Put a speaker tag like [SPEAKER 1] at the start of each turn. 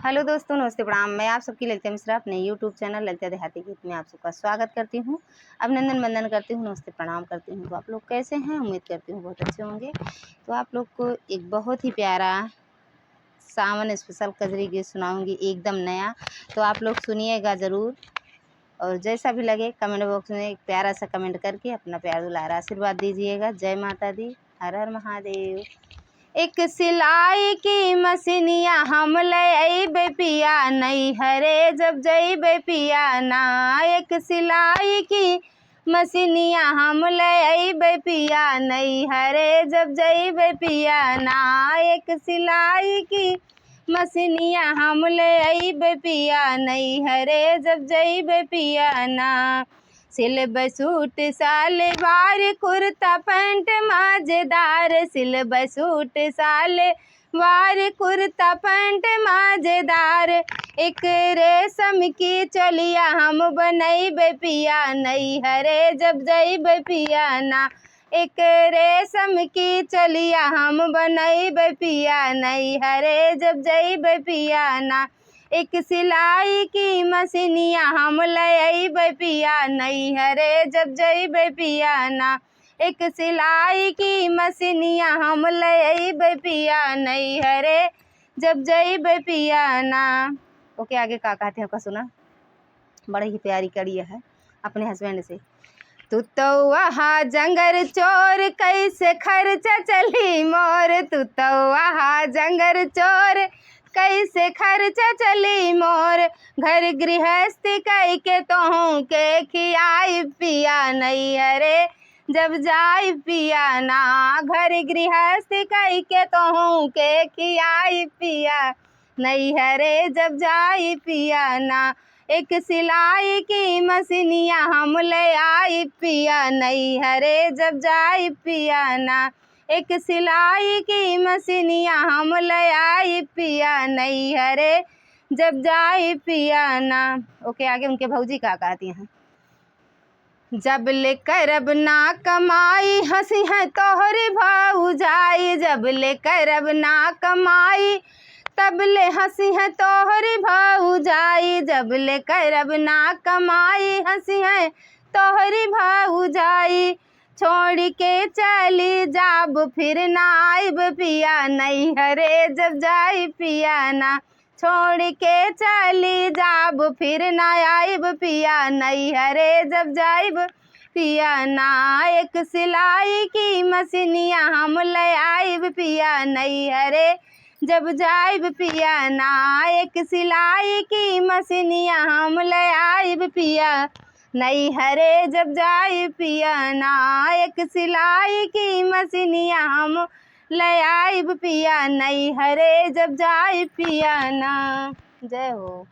[SPEAKER 1] Hello दोस्तों, नमस्ते, प्रणाम। मैं आप सबकी ललिता मिश्रा अपने यूट्यूब चैनल ललिता देहाती गीत में आप सबका स्वागत करती हूँ। अभिनंदन वंदन करती हूँ, नमस्ते प्रणाम करती हूँ। तो आप लोग कैसे हैं? उम्मीद करती हूँ बहुत अच्छे होंगे। तो आप लोग को एक बहुत ही प्यारा सावन स्पेशल कजरी गीत सुनाऊंगी, एकदम नया। तो आप लोग सुनिएगा ज़रूर, और जैसा भी लगे कमेंट बॉक्स में एक प्यारा सा कमेंट करके अपना प्यार दुलार आशीर्वाद दीजिएगा। जय माता दी, हर हर महादेव। एक सिलाई की मशीनिया हम ले अइबे पिया नहीं हरे जब जइबे पिया ना। एक सिलाई की मशीनिया हम ले अइबे पिया नहीं हरे जब जइबे पिया ना। एक सिलाई की मशीनिया हम ले अइबे पिया नहीं हरे जब जइबे पिया ना। सिलबै सूट सालवार कुर्ता पैंट मजेदार, सिलबै सूट सालवार कुर्ता पैंट मजेदार। एक रेशम की चोलिया हम बनैबे पिया नहीं हरे जब जइबे पिया ना। एक रेशम की चोलिया हम बनैबे पिया नहीं हरे जब जइबे पिया ना। एक सिलाई की मशीनिया हम ले अइबे पिया नहीं हरे जब जइबे पिया ना। एक सिलाई की मशीनिया हम ले अइबे पिया नहीं हरे जब जइबे पिया ना। ओके, आगे का कहते हैं का सुना। बड़ी ही प्यारी कड़ी है अपने हस्बैंड से। तू तो वहाँ जंगर चोर कैसे खर्चा चली मोर, तू तो वहाँ जंगर चोर कैसे खर्चा चली मोर। घर गृहस्थी कई के तोहूँ के खियाई पिया नहीं हरे जब जाई पिया ना। घर गृहस्थी कई के तोहूँ के खियाई पिया नहीं हरे जब जाई पिया ना। एक सिलाई की मशीनिया हम ले आई पिया नहीं हरे जब जाई पिया ना। एक सिलाई की मशीनिया हम ले आई पिया नहीं हरे जब जाई पिया ना। ओके, आगे उनके भौजी का कहती हैं। जब ले करब ना कमाई हंसी है तोहरी भौजाई, जब ले करब ना कमाई तब ले हंसी है तोहरी भौजाई। जब ले करब ना कमाई हंसी है तोहरी भौजाई। छोड़ के चली जाब फिर ना आइब पिया नहीं हरे जब जाई पिया ना। छोड़ के चली जाब फिर ना आइब पिया नहीं हरे जब जाइब पिया ना। एक सिलाई की मशीनिया हम ले आइब पिया नहीं हरे जब जाइब पिया ना। एक सिलाई की मशीनिया हम ले आइब पिया नहीं हरे जब जाइब पिया ना। एक सिलाई की मशीनिया हम ले आइब पिया नहीं हरे जब जाइब पिया ना। जय हो।